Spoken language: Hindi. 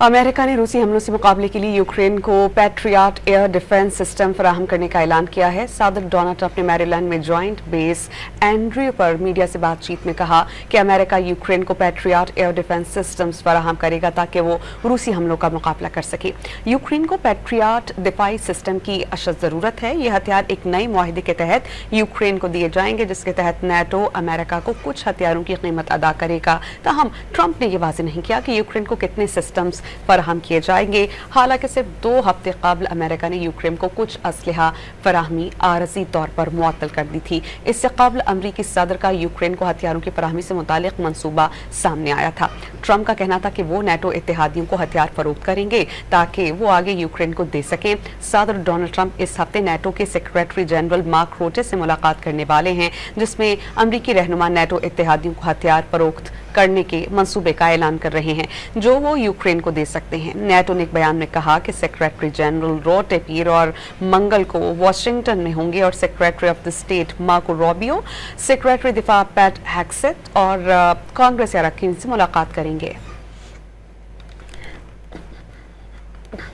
अमेरिका ने रूसी हमलों से मुकाबले के लिए यूक्रेन को पैट्रियट एयर डिफेंस सिस्टम फराहम करने का ऐलान किया है। सदर डोनाल्ड ट्रंप ने मैरीलैंड में जॉइंट बेस एंड्रयू पर मीडिया से बातचीत में कहा कि अमेरिका यूक्रेन को पैट्रियट एयर डिफेंस सिस्टम्स फराहम करेगा ताकि वो रूसी हमलों का मुकाबला कर सके। यूक्रेन को पैट्रियट दिफाई सिस्टम की अशद जरूरत है। यह हथियार एक नए मुआहदे के तहत यूक्रेन को दिए जाएंगे, जिसके तहत नेटो अमेरिका को कुछ हथियारों की कीमत अदा करेगा। ताहम ट्रंप ने यह वाज़ेह नहीं किया कि यूक्रेन को कितने सिस्टम्स फराहम किए जाएंगे। हालांकि सिर्फ 2 हफ्ते कबल अमेरिका ने यूक्रेन को कुछ असलहा फराहमी आरजी तौर पर मुअत्तल कर दी थी। इससे कबल अमरीकी सदर का यूक्रेन को हथियारों की फराहमी से मुतालिक मंसूबा सामने आया था। ट्रंप का कहना था कि वो नेटो इत्तेहादियों को हथियार फरोख्त करेंगे ताकि वो आगे यूक्रेन को दे सकें। सदर डोनाल्ड ट्रंप इस हफ्ते नेटो के सेक्रेटरी जनरल मार्क रूटे से मुलाकात करने वाले हैं, जिसमें अमरीकी रहनुमा नेटो इत्तेहादियों को हथियार फरोख्त करने के मंसूबे का ऐलान कर रहे हैं जो वो यूक्रेन को दे सकते हैं। नेटो ने एक बयान में कहा कि सेक्रेटरी जनरल रोटे पीर और मंगल को वाशिंगटन में होंगे और secretary of the state Marco Rubio, secretary दिफा पैट हेग्सेट और कांग्रेस अरकान से मुलाकात करेंगे।